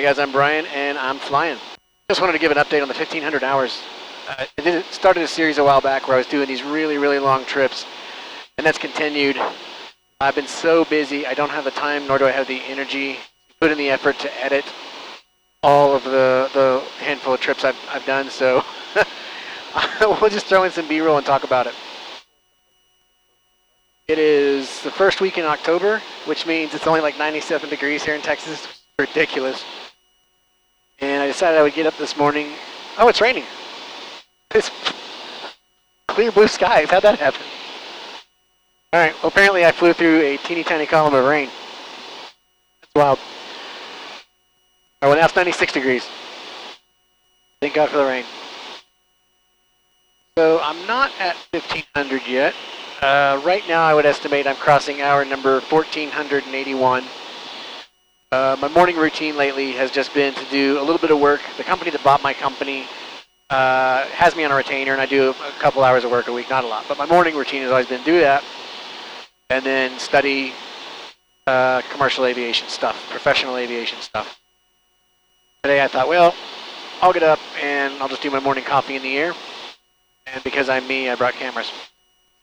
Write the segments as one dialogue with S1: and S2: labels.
S1: Hey guys, I'm Brian and I'm flying. Just wanted to give an update on the 1500 hours. I started a series a while back where I was doing these really, really long trips, and that's continued. I've been so busy, I don't have the time, nor do I have the energy to put in the effort to edit all of the handful of trips I've done, so we'll just throw in some B-roll and talk about it. It is the first week in October, which means it's only like 97 degrees here in Texas. It's ridiculous. And I decided I would get up this morning. Oh, it's raining. It's clear blue skies. How'd that happen? All right, well, apparently I flew through a teeny tiny column of rain. That's wild. All right, well, now it's 96 degrees. Thank God for the rain. So I'm not at 1500 yet. Right now I would estimate I'm crossing hour number 1481. My morning routine lately has just been to do a little bit of work. The company that bought my company has me on a retainer, and I do a couple hours of work a week, not a lot. But my morning routine has always been do that, and then study commercial aviation stuff, professional aviation stuff. Today I thought, well, I'll get up and I'll just do my morning coffee in the air. And because I'm me, I brought cameras.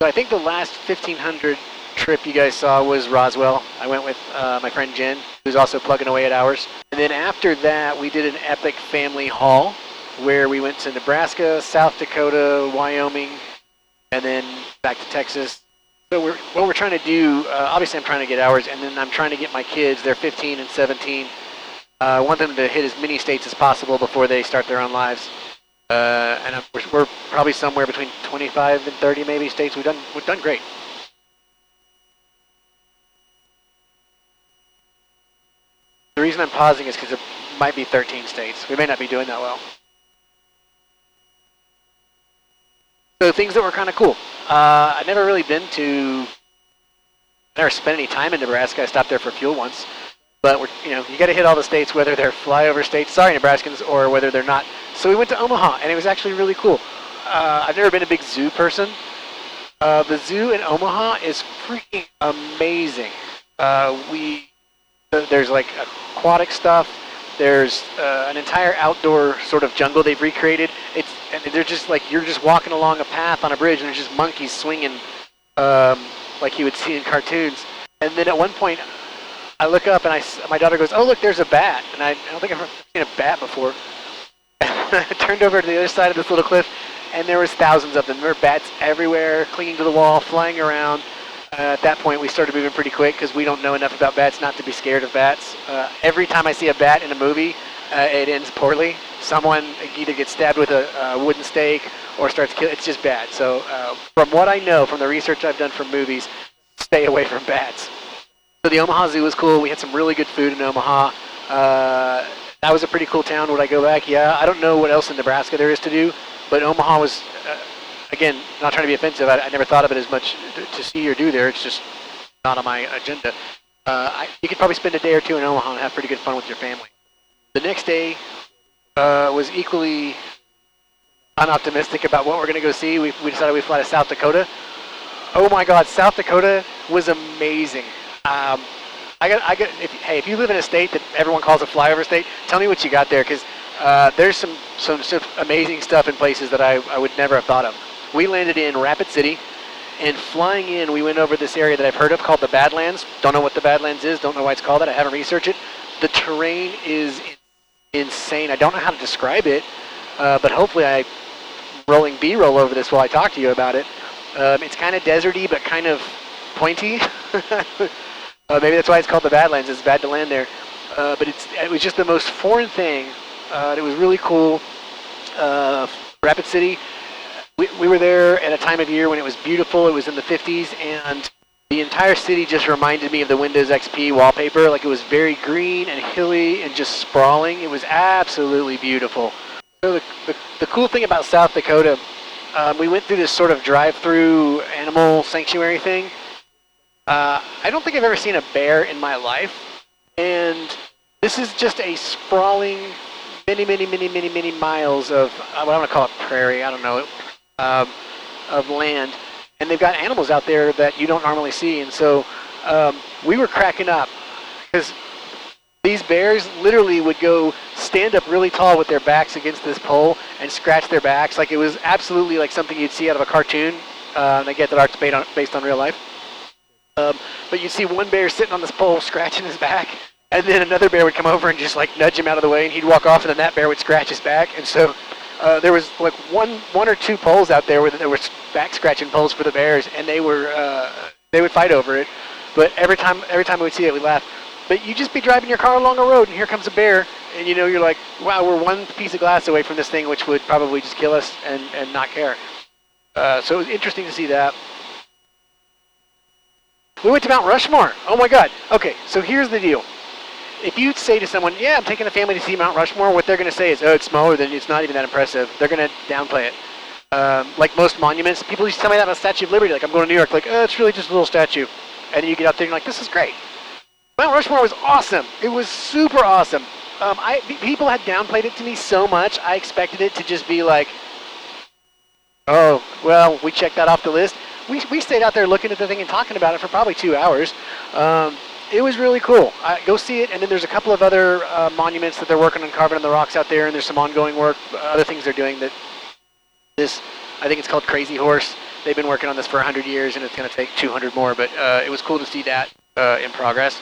S1: So I think the last 1500 trip you guys saw was Roswell. I went with my friend Jen, who's also plugging away at hours. And then after that, we did an epic family haul where we went to Nebraska, South Dakota, Wyoming, and then back to Texas. So what we're trying to do, obviously I'm trying to get hours, and then I'm trying to get my kids, they're 15 and 17. I want them to hit as many states as possible before they start their own lives. And we're probably somewhere between 25 and 30 maybe states. We've done great. The reason I'm pausing is because it might be 13 states. We may not be doing that well. So things that were kind of cool. I've never really been to, I never spent any time in Nebraska. I stopped there for fuel once. But you got to hit all the states, whether they're flyover states, sorry Nebraskans, or whether they're not. So we went to Omaha, and it was actually really cool. I've never been a big zoo person. The zoo in Omaha is freaking amazing. There's like aquatic stuff. There's an entire outdoor sort of jungle they've recreated. And they're just like, you're just walking along a path on a bridge, and there's just monkeys swinging like you would see in cartoons. And then at one point, I look up and my daughter goes, "Oh look, there's a bat," and I don't think I've seen a bat before. I turned over to the other side of this little cliff, and there was thousands of them. There were bats everywhere, clinging to the wall, flying around. At that point, we started moving pretty quick because we don't know enough about bats not to be scared of bats. Every time I see a bat in a movie, it ends poorly. Someone either gets stabbed with a wooden stake or starts killing. It's just bad. So from what I know, from the research I've done for movies, stay away from bats. So the Omaha Zoo was cool. We had some really good food in Omaha. That was a pretty cool town. Would I go back? Yeah. I don't know what else in Nebraska there is to do, but Omaha was, again, not trying to be offensive. I never thought of it as much to see or do there. It's just not on my agenda. You could probably spend a day or two in Omaha and have pretty good fun with your family. The next day was equally unoptimistic about what we're going to go see. We decided we'd fly to South Dakota. Oh my God, South Dakota was amazing. If you live in a state that everyone calls a flyover state, tell me what you got there, because there's some amazing stuff in places that I would never have thought of. We landed in Rapid City, and flying in, we went over this area that I've heard of called the Badlands. Don't know what the Badlands is, don't know why it's called that, I haven't researched it. The terrain is insane. I don't know how to describe it, but hopefully I'm rolling B-roll over this while I talk to you about it. It's kind of deserty, but kind of pointy. Maybe that's why it's called the Badlands. It's bad to land there. But it was just the most foreign thing. It was really cool. Rapid City, we were there at a time of year when it was beautiful. It was in the 50s, and the entire city just reminded me of the Windows XP wallpaper. Like, it was very green and hilly and just sprawling. It was absolutely beautiful. So the cool thing about South Dakota, we went through this sort of drive-through animal sanctuary thing. I don't think I've ever seen a bear in my life, and this is just a sprawling many miles of what I want to call it prairie, I don't know, of land, and they've got animals out there that you don't normally see, and so we were cracking up because These bears literally would go stand up really tall with their backs against this pole and scratch their backs. Like, it was absolutely like something you'd see out of a cartoon. And I get that art's based on real life. But you'd see one bear sitting on this pole scratching his back, and then another bear would come over and just like nudge him out of the way, and he'd walk off, and then that bear would scratch his back. And so there was like one or two poles out there where there were back scratching poles for the bears, and they would fight over it. But every time we'd see it, we'd laugh. But you just be driving your car along a road, and here comes a bear, and you're like, wow, we're one piece of glass away from this thing, which would probably just kill us and not care. So it was interesting to see that. We went to Mount Rushmore. Oh my God. Okay, so here's the deal. If you say to someone, yeah, I'm taking the family to see Mount Rushmore, what they're going to say is, oh, it's smaller, then it's not even that impressive. They're going to downplay it. Like most monuments, people used to tell me that about Statue of Liberty. Like, I'm going to New York, like, oh, it's really just a little statue. And then you get out there and you're like, this is great. Mount Rushmore was awesome. It was super awesome. People had downplayed it to me so much, I expected it to just be like, oh, well, we checked that off the list. We stayed out there looking at the thing and talking about it for probably 2 hours. It was really cool. Go see it, and then there's a couple of other monuments that they're working on carving in the rocks out there, and there's some ongoing work, other things they're doing. I think it's called Crazy Horse. They've been working on this for 100 years, and it's going to take 200 more, but it was cool to see that in progress.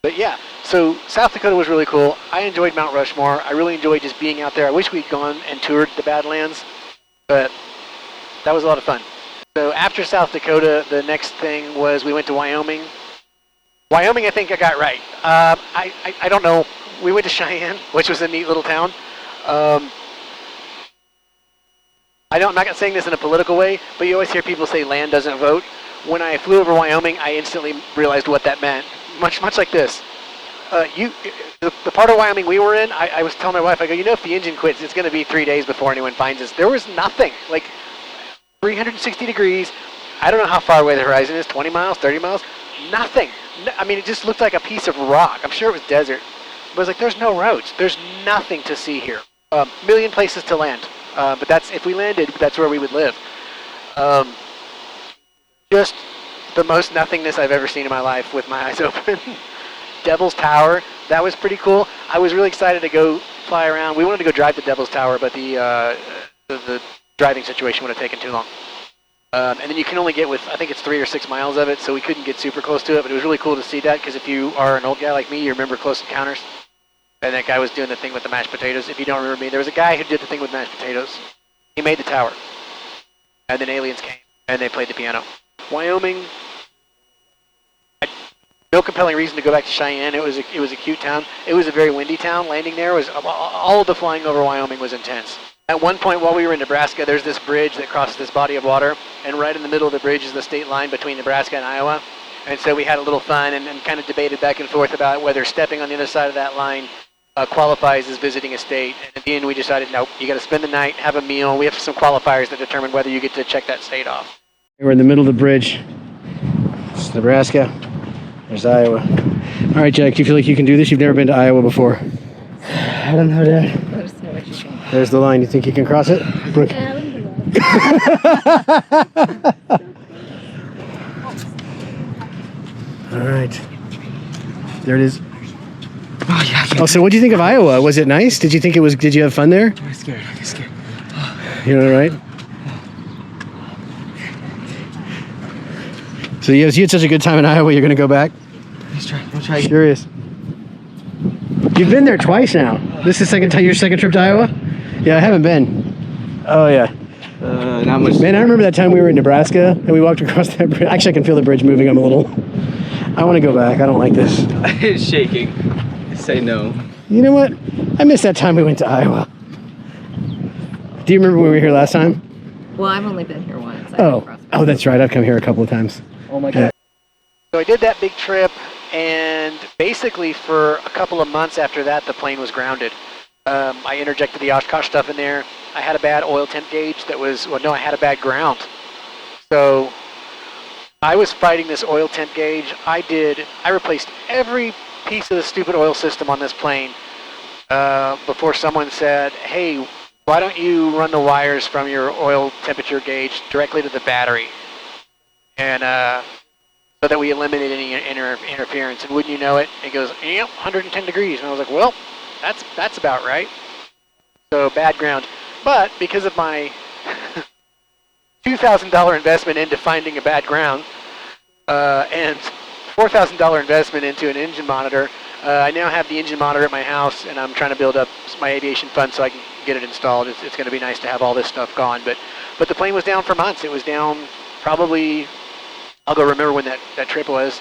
S1: But yeah, so South Dakota was really cool. I enjoyed Mount Rushmore. I really enjoyed just being out there. I wish we'd gone and toured the Badlands, but that was a lot of fun. So after South Dakota, the next thing was we went to Wyoming. Wyoming, I think I got right. I don't know. We went to Cheyenne, which was a neat little town. I'm not saying this in a political way, but you always hear people say land doesn't vote. When I flew over Wyoming, I instantly realized what that meant. Much like this. The part of Wyoming we were in, I was telling my wife, I go, if the engine quits, it's going to be 3 days before anyone finds us. There was nothing. Like, 360 degrees. I don't know how far away the horizon is, 20 miles, 30 miles. Nothing. I mean, it just looked like a piece of rock. I'm sure it was desert. But it was like, there's no roads. There's nothing to see here. Million places to land. But if we landed, that's where we would live. Just the most nothingness I've ever seen in my life with my eyes open. Devil's Tower, that was pretty cool. I was really excited to go fly around. We wanted to go drive the Devil's Tower, but the driving situation would have taken too long. And then you can only get with, I think it's 3 or 6 miles of it, so we couldn't get super close to it, but it was really cool to see that, because if you are an old guy like me, you remember Close Encounters. And that guy was doing the thing with the mashed potatoes. If you don't remember me, there was a guy who did the thing with mashed potatoes. He made the tower. And then aliens came, and they played the piano. Wyoming, no compelling reason to go back to Cheyenne. It was a cute town. It was a very windy town. Landing there was, all of the flying over Wyoming was intense. At one point while we were in Nebraska, there's this bridge that crosses this body of water, and right in the middle of the bridge is the state line between Nebraska and Iowa. And so we had a little fun and kind of debated back and forth about whether stepping on the other side of that line qualifies as visiting a state. And at the end we decided, nope, you got to spend the night, have a meal. We have some qualifiers that determine whether you get to check that state off. We're in the middle of the bridge. It's Nebraska. There's Iowa. All right, Jack, do you feel like you can do this? You've never been to Iowa before.
S2: I don't know, Dad.
S1: There's the line. You think you can cross it? Brooke? All right. There it is.
S2: Oh, yeah.
S1: Oh, so what do you think of Iowa? Was it nice? Did you think it was, did you have fun there?
S2: I'm scared. I'm scared.
S1: You all right? So you had such a good time in Iowa, you're going to go back?
S2: Let's try. We'll try.
S1: Curious. You've been there twice now. This is your second trip to Iowa? Yeah, I haven't been. Oh, yeah.
S2: Not much.
S1: Man, I remember that time we were in Nebraska and we walked across that bridge. Actually, I can feel the bridge moving. I'm a little... I want to go back. I don't like this.
S2: It's shaking. Say no.
S1: You know what? I missed that time we went to Iowa. Do you remember when we were here last time?
S3: Well, I've only been here once.
S1: Oh, that's right. I've come here a couple of times.
S2: Oh my God.
S1: So I did that big trip, and basically for a couple of months after that, the plane was grounded. I interjected the Oshkosh stuff in there. I had a bad oil temp gauge that was, I had a bad ground. So I was fighting this oil temp gauge. I replaced every piece of the stupid oil system on this plane before someone said, hey, why don't you run the wires from your oil temperature gauge directly to the battery? And so that we eliminate any interference. And wouldn't you know it, it goes, yep, 110 degrees. And I was like, well, that's about right. So bad ground. But because of my $2,000 investment into finding a bad ground and $4,000 investment into an engine monitor, I now have the engine monitor at my house, and I'm trying to build up my aviation fund so I can get it installed. It's going to be nice to have all this stuff gone. But the plane was down for months. It was down probably, I'll go remember when that trip was,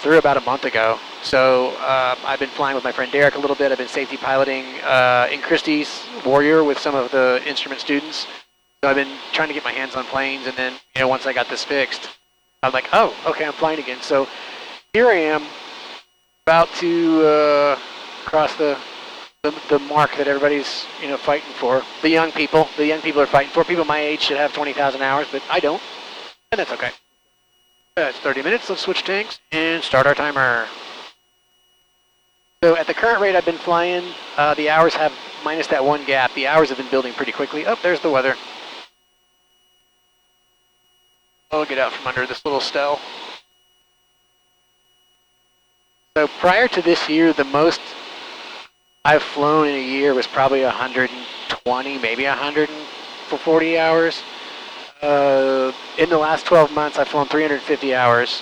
S1: through about a month ago. So I've been flying with my friend Derek a little bit. I've been safety piloting in Christie's Warrior with some of the instrument students. So I've been trying to get my hands on planes, and then once I got this fixed, I'm like, oh, okay, I'm flying again. So here I am, about to cross the mark that everybody's fighting for. The young people are fighting for. People my age should have 20,000 hours, but I don't, and that's okay. It's 30 minutes. Let's switch tanks and start our timer. So at the current rate I've been flying, the hours have, minus that one gap, the hours have been building pretty quickly. Oh, there's the weather. I'll get out from under this little stell. So prior to this year, the most I've flown in a year was probably 120, maybe 140 hours. In the last 12 months, I've flown 350 hours.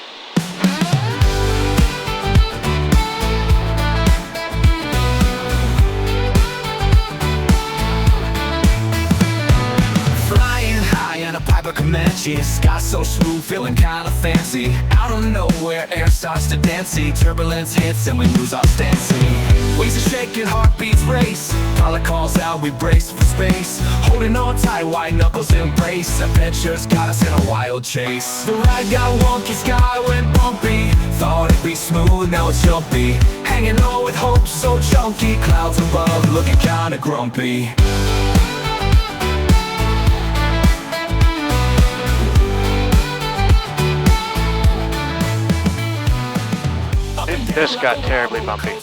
S4: Comanche, sky so smooth, feeling kinda fancy. Out of nowhere, air starts to dance. Turbulence hits and we lose our stancing. Wings are shaking, heartbeats race. Pilot calls out, we brace for space. Holding on tight, white knuckles embrace. Adventures got us in a wild chase. The ride got wonky, sky went bumpy. Thought it'd be smooth, now it's jumpy. Hanging on with hope so chunky. Clouds above, looking kinda grumpy.
S1: It just got terribly bumpy.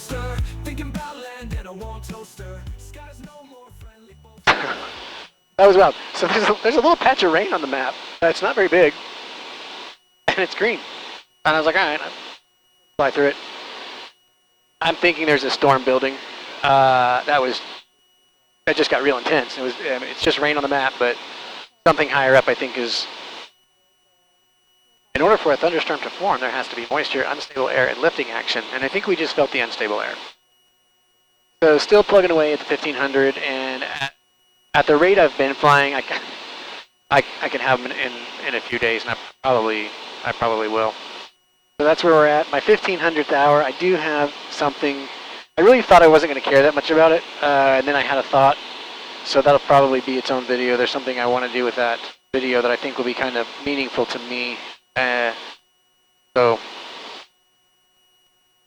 S1: That was wild. So there's a little patch of rain on the map. It's not very big, and it's green. And I was like, all right, I'll fly through it. I'm thinking there's a storm building. That just got real intense. It's just rain on the map, but something higher up, I think, is. In order for a thunderstorm to form, there has to be moisture, unstable air, and lifting action, and I think we just felt the unstable air. So still plugging away at the 1500, and at the rate I've been flying, I can have them in a few days, and I probably will. So that's where we're at. My 1500th hour, I do have something. I really thought I wasn't going to care that much about it, and then I had a thought, so that'll probably be its own video. There's something I want to do with that video that I think will be kind of meaningful to me. So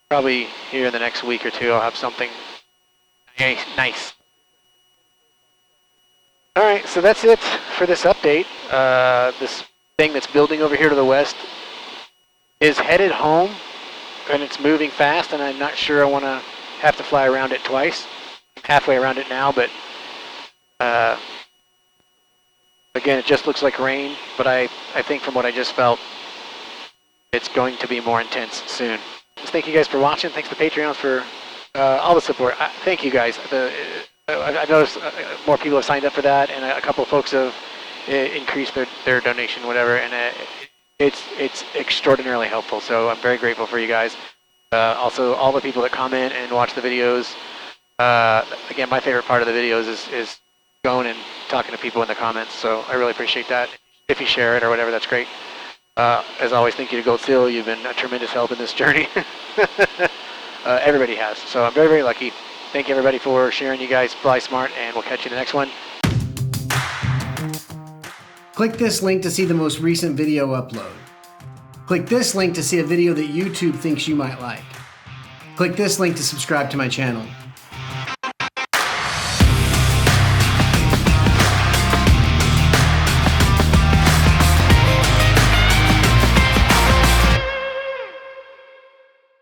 S1: probably here in the next week or two, I'll have something nice. All right, so that's it for this update. This thing that's building over here to the west is headed home, and it's moving fast, and I'm not sure I want to have to fly around it twice. I'm halfway around it now, but again, it just looks like rain, but I think from what I just felt, it's going to be more intense soon. Just thank you guys for watching. Thanks to Patreons for all the support. Thank you guys. I've noticed more people have signed up for that, and a couple of folks have increased their donation, whatever, and it's extraordinarily helpful. So I'm very grateful for you guys. Also, all the people that comment and watch the videos. Again, my favorite part of the videos is going and talking to people in the comments. So I really appreciate that. If you share it or whatever, that's great. As always, thank you to Gold Seal. You've been a tremendous help in this journey. Everybody has. So I'm very, very lucky. Thank you, everybody, for sharing. You guys fly smart, and we'll catch you in the next one.
S5: Click this link to see the most recent video upload. Click this link to see a video that YouTube thinks you might like. Click this link to subscribe to my channel.